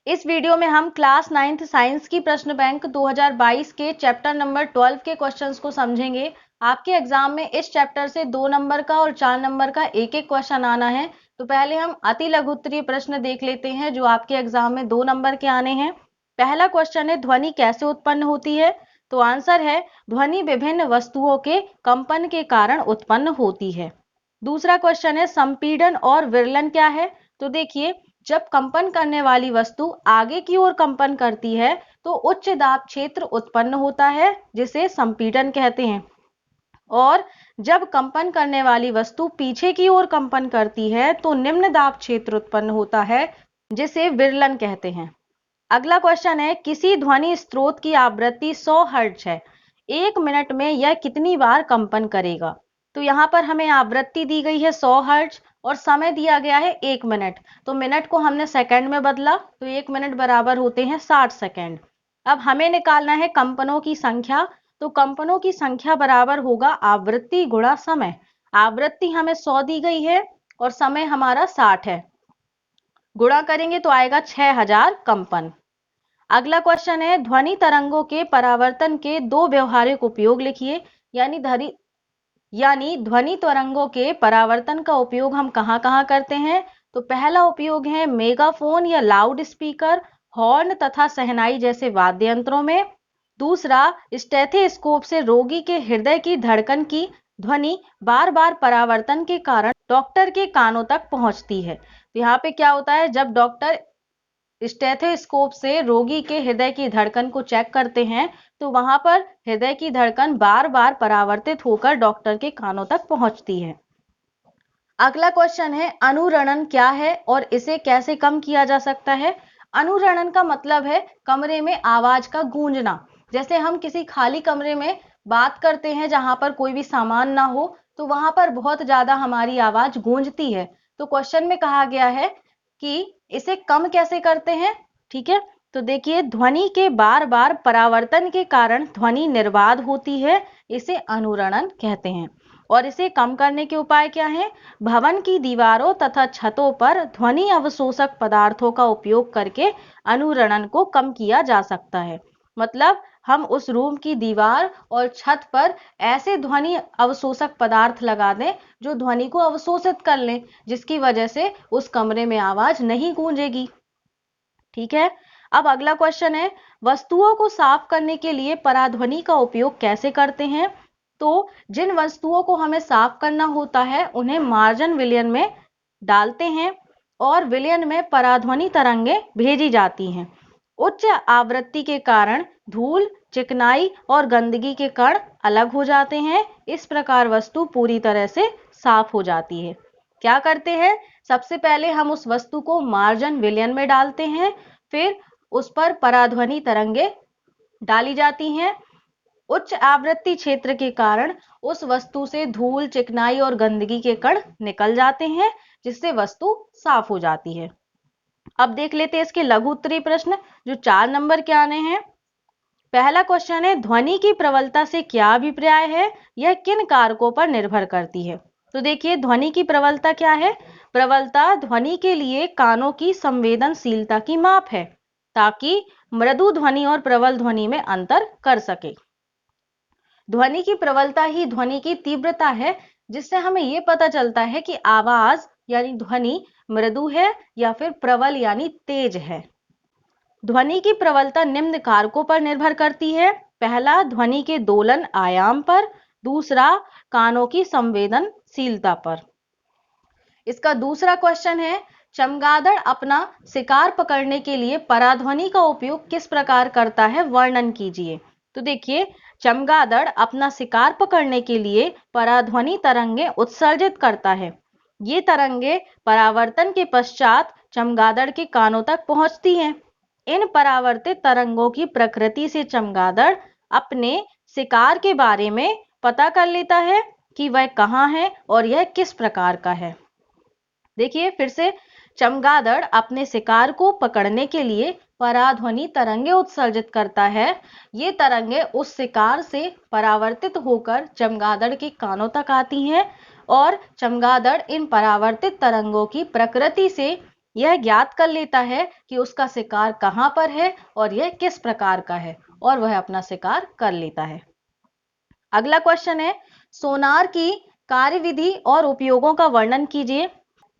इस वीडियो में हम क्लास 9th साइंस की प्रश्न बैंक 2022 के चैप्टर नंबर 12 के क्वेश्चंस को समझेंगे। आपके एग्जाम में इस चैप्टर से 2 नंबर का और 4 नंबर का एक एक क्वेश्चन आना है। तो पहले हम अति लघु उत्तरीय प्रश्न देख लेते हैं जो आपके एग्जाम में 2 नंबर के आने हैं। पहला क्वेश्चन है, ध्वनि कैसे उत्पन्न होती है? तो आंसर है, ध्वनि विभिन्न वस्तुओं के कंपन के कारण उत्पन्न होती है। दूसरा क्वेश्चन है, संपीड़न और विरलन क्या है? तो देखिए, जब कंपन करने वाली वस्तु आगे की ओर कंपन करती है तो उच्च दाब क्षेत्र उत्पन्न होता है जिसे संपीड़न कहते हैं, और जब कंपन करने वाली वस्तु पीछे की ओर कंपन करती है तो निम्न दाब क्षेत्र उत्पन्न होता है जिसे विरलन कहते हैं। अगला क्वेश्चन है, किसी ध्वनि स्रोत की आवृत्ति 100 हर्ट्ज है, 1 मिनट में यह कितनी बार कंपन करेगा? तो यहाँ पर हमें आवृत्ति दी गई है 100 हर्ट्ज और समय दिया गया है 1 मिनट। तो मिनट को हमने सेकंड में बदला तो 1 मिनट बराबर होते हैं 60 सेकंड। अब हमें निकालना है कंपनों की संख्या। तो कंपनों की संख्या बराबर होगा आवृत्ति गुणा समय। आवृत्ति हमें 100 दी गई है और समय हमारा 60 है, गुणा करेंगे तो आएगा 6000 कंपन। अगला क्वेश्चन है, ध्वनि तरंगों के परावर्तन के 2 व्यवहारिक उपयोग लिखिए। यानी ध्वनि तरंगों के परावर्तन का उपयोग हम कहाँ कहाँ करते हैं? तो पहला उपयोग है मेगाफोन या लाउड स्पीकर, हॉर्न तथा शहनाई जैसे वाद्य यंत्रों में। दूसरा, स्टेथोस्कोप से रोगी के हृदय की धड़कन की ध्वनि बार बार परावर्तन के कारण डॉक्टर के कानों तक पहुंचती है। तो यहाँ पे क्या होता है, जब डॉक्टर स्टेथोस्कोप से रोगी के हृदय की धड़कन को चेक करते हैं तो वहां पर हृदय की धड़कन बार बार परावर्तित होकर डॉक्टर के कानों तक पहुंचती है। अगला क्वेश्चन है, अनुरणन क्या है और इसे कैसे कम किया जा सकता है? अनुरणन का मतलब है कमरे में आवाज का गूंजना। जैसे हम किसी खाली कमरे में बात करते हैं जहां पर कोई भी सामान ना हो तो वहां पर बहुत ज्यादा हमारी आवाज गूंजती है। तो क्वेश्चन में कहा गया है कि इसे कम कैसे करते हैं। ठीक है, तो देखिए, ध्वनि के बार बार परावर्तन के कारण ध्वनि निर्बाध होती है, इसे अनुरणन कहते हैं। और इसे कम करने के उपाय क्या हैं? भवन की दीवारों तथा छतों पर ध्वनि अवशोषक पदार्थों का उपयोग करके अनुरणन को कम किया जा सकता है। मतलब हम उस रूम की दीवार और छत पर ऐसे ध्वनि अवशोषक पदार्थ लगा दें जो ध्वनि को अवशोषित कर लें, जिसकी वजह से उस कमरे में आवाज नहीं गूंजेगी। ठीक है, अब अगला क्वेश्चन है, वस्तुओं को साफ करने के लिए पराध्वनि का उपयोग कैसे करते हैं? तो जिन वस्तुओं को हमें साफ करना होता है उन्हें मार्जन विलयन में डालते हैं और विलयन में पराध्वनि तरंगें भेजी जाती हैं। उच्च आवृत्ति के कारण धूल, चिकनाई और गंदगी के कण अलग हो जाते हैं। इस प्रकार वस्तु पूरी तरह से साफ हो जाती है। क्या करते हैं? सबसे पहले हम उस वस्तु को मार्जन विलयन में डालते हैं, फिर उस पर पराध्वनि तरंगे डाली जाती हैं। उच्च आवृत्ति क्षेत्र के कारण उस वस्तु से धूल, चिकनाई और गंदगी के कण निकल जाते हैं, जिससे वस्तु साफ हो जाती है। अब देख लेते हैं इसके लघु उत्तरीय प्रश्न जो 4 नंबर के आने हैं। पहला क्वेश्चन है, ध्वनि की प्रबलता से क्या अभिप्राय है? यह किन कारकों पर निर्भर करती है? तो देखिए, ध्वनि की प्रबलता क्या है? प्रबलता ध्वनि के लिए कानों की संवेदनशीलता की माप है ताकि मृदु ध्वनि और प्रबल ध्वनि में अंतर कर सके। ध्वनि की प्रबलता ही ध्वनि की तीव्रता है, जिससे हमें यह पता चलता है कि आवाज यानी ध्वनि मृदु है या फिर प्रबल यानी तेज है। ध्वनि की प्रबलता निम्न कारकों पर निर्भर करती है। पहला, ध्वनि के दोलन आयाम पर। दूसरा, कानों की संवेदनशीलता पर। इसका दूसरा क्वेश्चन है, चमगादड़ अपना शिकार पकड़ने के लिए पराध्वनि का उपयोग किस प्रकार करता है, वर्णन कीजिए। तो देखिए, चमगादड़ अपना शिकार पकड़ने के लिए पराध्वनि तरंगे उत्सर्जित करता है। ये तरंगे परावर्तन के पश्चात चमगादड़ के कानों तक पहुंचती हैं। इन परावर्तित तरंगों की प्रकृति से चमगादड़ अपने शिकार के बारे में पता कर लेता है कि वह कहाँ है और यह किस प्रकार का है। देखिए फिर से, चमगादड़ अपने शिकार को पकड़ने के लिए पराध्वनि तरंगे उत्सर्जित करता है। ये तरंगे उस शिकार से परावर्तित होकर चमगादड़ के कानों तक आती हैं और चमगादड़ इन परावर्तित तरंगों की प्रकृति से यह ज्ञात कर लेता है कि उसका शिकार कहां पर है और यह किस प्रकार का है, और वह अपना शिकार कर लेता है। अगला क्वेश्चन है, सोनार की कार्यविधि और उपयोगों का वर्णन कीजिए।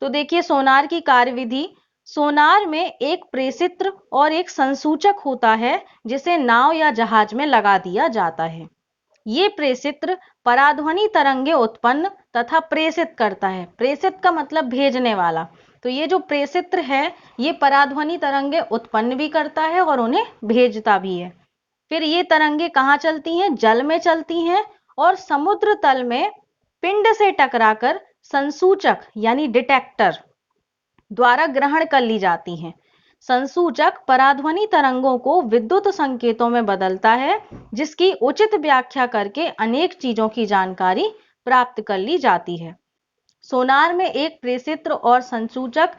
तो देखिए, सोनार की कार्यविधि, सोनार में एक प्रेषित्र और एक संसूचक होता है जिसे नाव या जहाज में लगा दिया जाता है। ये प्रेषित्र पराध्वनि तरंगे उत्पन्न तथा प्रेषित करता है। प्रेषित का मतलब भेजने वाला। तो ये जो प्रेषित्र है ये पराध्वनि तरंगे उत्पन्न भी करता है और उन्हें भेजता भी है। फिर ये तरंगे कहाँ चलती हैं? जल में चलती हैं और समुद्र तल में पिंड से टकराकर संसूचक यानी डिटेक्टर द्वारा ग्रहण कर ली जाती हैं। संसूचक पराध्वनि तरंगों को विद्युत संकेतों में बदलता है, जिसकी उचित व्याख्या करके अनेक चीजों की जानकारी प्राप्त कर ली जाती है। सोनार में एक प्रेषित्र और संसूचक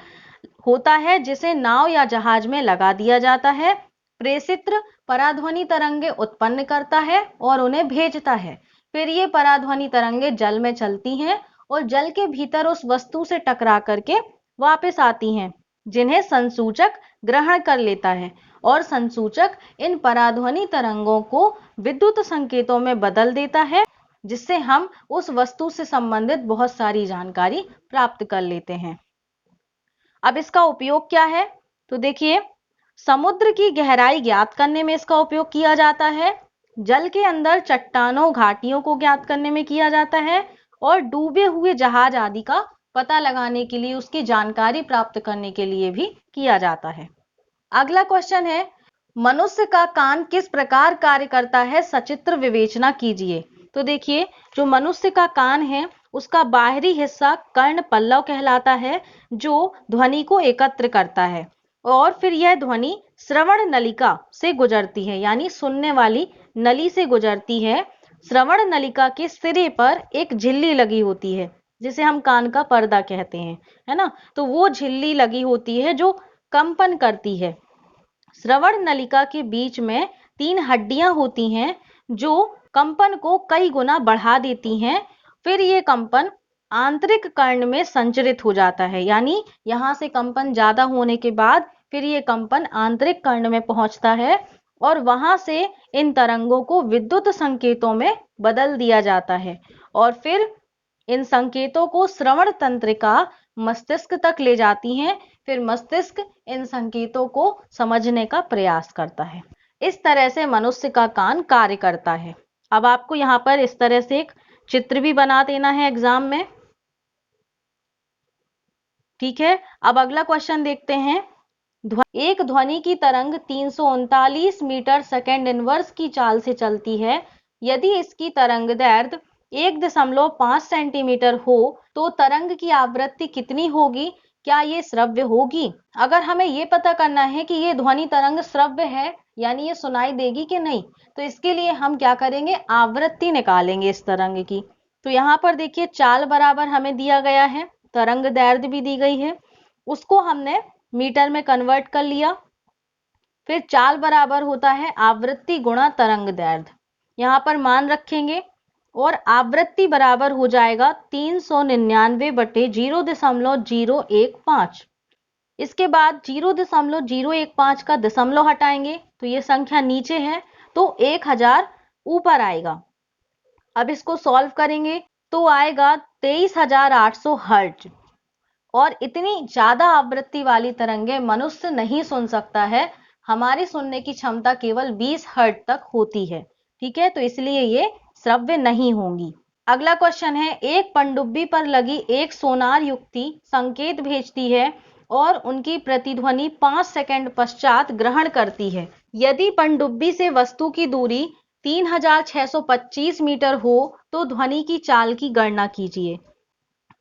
होता है जिसे नाव या जहाज में लगा दिया जाता है। प्रेषित्र पराध्वनि तरंगे उत्पन्न करता है और उन्हें भेजता है। फिर ये पराध्वनि तरंगे जल में चलती हैं और जल के भीतर उस वस्तु से टकरा करके वापस आती हैं, जिन्हें संसूचक ग्रहण कर लेता है और संसूचक इन पराध्वनि तरंगों को विद्युत संकेतों में बदल देता है, जिससे हम उस वस्तु से संबंधित बहुत सारी जानकारी प्राप्त कर लेते हैं। अब इसका उपयोग क्या है? तो देखिए, समुद्र की गहराई ज्ञात करने में इसका उपयोग किया जाता है, जल के अंदर चट्टानों घाटियों को ज्ञात करने में किया जाता है और डूबे हुए जहाज आदि का पता लगाने के लिए, उसकी जानकारी प्राप्त करने के लिए भी किया जाता है। अगला क्वेश्चन है, मनुष्य का कान किस प्रकार कार्य करता है, सचित्र विवेचना कीजिए। तो देखिए, जो मनुष्य का कान है उसका बाहरी हिस्सा कर्ण पल्लव कहलाता है, जो ध्वनि को एकत्र करता है और फिर यह ध्वनि श्रवण नलिका से गुजरती है, यानी सुनने वाली नली से गुजरती है। श्रवण नलिका के सिरे पर एक झिल्ली लगी होती है जिसे हम कान का पर्दा कहते हैं, है ना। तो वो झिल्ली लगी होती है जो कंपन करती है। श्रवण नलिका के बीच में 3 हड्डियां होती हैं जो कंपन को कई गुना बढ़ा देती हैं। फिर ये कंपन आंतरिक कर्ण में संचरित हो जाता है, यानी यहाँ से कंपन ज्यादा होने के बाद फिर ये कंपन आंतरिक कर्ण में पहुंचता है और वहां से इन तरंगों को विद्युत संकेतों में बदल दिया जाता है और फिर इन संकेतों को श्रवण तंत्रिका मस्तिष्क तक ले जाती हैं। फिर मस्तिष्क इन संकेतों को समझने का प्रयास करता है। इस तरह से मनुष्य का कान कार्य करता है। अब आपको यहाँ पर इस तरह से एक चित्र भी बना देना है एग्जाम में, ठीक है। अब अगला क्वेश्चन देखते हैं। एक ध्वनि की तरंग 339 मीटर सेकेंड इनवर्स की चाल से चलती है। यदि इसकी तरंग दैर्ध्य 1.5 सेंटीमीटर हो तो तरंग की आवृत्ति कितनी होगी? क्या ये श्रव्य होगी? अगर हमें ये पता करना है कि ये ध्वनि तरंग श्रव्य है, यानी ये सुनाई देगी कि नहीं, तो इसके लिए हम क्या करेंगे? आवृत्ति निकालेंगे इस तरंग की। तो यहाँ पर देखिए, चाल बराबर हमें दिया गया है, तरंग दैर्ध्य भी दी गई है, उसको हमने मीटर में कन्वर्ट कर लिया। फिर चाल बराबर होता है आवृत्ति गुणा तरंग दैर्ध्य, यहाँ पर मान रखेंगे और आवृत्ति बराबर हो जाएगा 399 बटे 0.015। इसके बाद 0.015 का दशमलव हटाएंगे तो ये संख्या नीचे है तो 1000 ऊपर आएगा। अब इसको सॉल्व करेंगे तो आएगा 23,800 हर्ट्ज। और इतनी ज्यादा आवृत्ति वाली तरंगे मनुष्य नहीं सुन सकता है, हमारी सुनने की क्षमता केवल 20 हर्ट्ज तक होती है, ठीक है। तो इसलिए ये श्रव्य नहीं होंगी। अगला क्वेश्चन है, एक पनडुब्बी पर लगी एक सोनार युक्ति संकेत भेजती है और उनकी प्रतिध्वनि 5 सेकंड पश्चात ग्रहण करती है। यदि पनडुब्बी से वस्तु की दूरी 3625 मीटर हो तो ध्वनि की चाल की गणना कीजिए।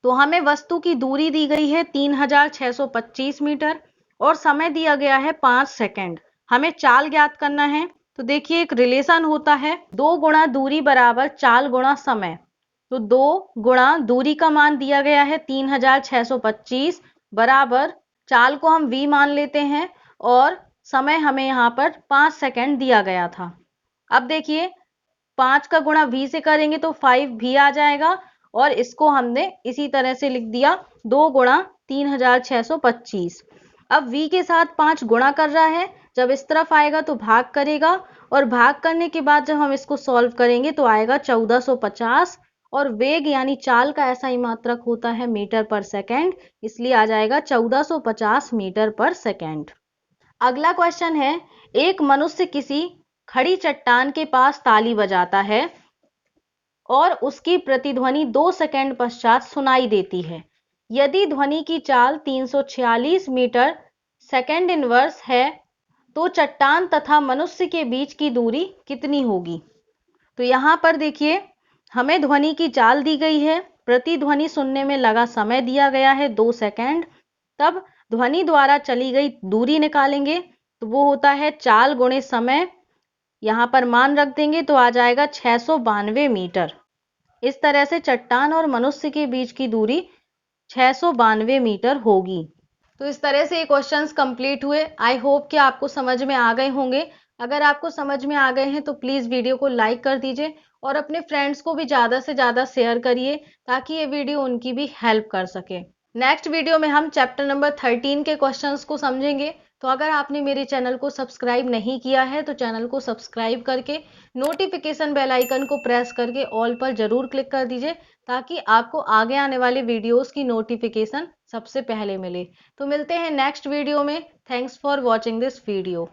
तो हमें वस्तु की दूरी दी गई है 3625 मीटर और समय दिया गया है 5 सेकंड। हमें चाल ज्ञात करना है। तो देखिए, एक रिलेशन होता है, 2 गुणा दूरी बराबर चाल गुणा समय। तो 2 गुणा दूरी का मान दिया गया है 3625 बराबर चाल को हम v मान लेते हैं और समय हमें यहाँ पर 5 सेकंड दिया गया था। अब देखिए, 5 का गुणा v से करेंगे तो 5v आ जाएगा और इसको हमने इसी तरह से लिख दिया 2 गुणा 3625। अब v के साथ 5 गुणा कर रहा है, जब इस तरफ आएगा तो भाग करेगा, और भाग करने के बाद जब हम इसको सॉल्व करेंगे तो आएगा 1450, और वेग यानी चाल का ऐसा ही मात्रक होता है मीटर पर सेकेंड, इसलिए आ जाएगा 1450 मीटर पर सेकेंड। अगला क्वेश्चन है, एक मनुष्य किसी खड़ी चट्टान के पास ताली बजाता है और उसकी प्रतिध्वनि 2 सेकंड पश्चात सुनाई देती है। यदि ध्वनि की चाल 346 मीटर सेकंड इनवर्स है तो चट्टान तथा मनुष्य के बीच की दूरी कितनी होगी? तो यहाँ पर देखिए, हमें ध्वनि की चाल दी गई है, प्रतिध्वनि सुनने में लगा समय दिया गया है 2 सेकंड, तब ध्वनि द्वारा चली गई दूरी निकालेंगे तो वो होता है चाल गुणे समय, यहाँ पर मान रख देंगे तो आ जाएगा 692 मीटर। इस तरह से चट्टान और मनुष्य के बीच की दूरी 692 मीटर होगी। तो इस तरह से ये क्वेश्चंस कंप्लीट हुए। आई होप कि आपको समझ में आ गए होंगे। अगर आपको समझ में आ गए हैं तो प्लीज़ वीडियो को लाइक कर दीजिए और अपने फ्रेंड्स को भी ज़्यादा से ज़्यादा शेयर करिए ताकि ये वीडियो उनकी भी हेल्प कर सके। नेक्स्ट वीडियो में हम चैप्टर नंबर 13 के क्वेश्चंस को समझेंगे। तो अगर आपने मेरे चैनल को सब्सक्राइब नहीं किया है तो चैनल को सब्सक्राइब करके नोटिफिकेशन बेल आइकन को प्रेस करके ऑल पर ज़रूर क्लिक कर दीजिए ताकि आपको आगे आने वाले वीडियोस की नोटिफिकेशन सबसे पहले मिले। तो मिलते हैं नेक्स्ट वीडियो में। Thanks for watching this video.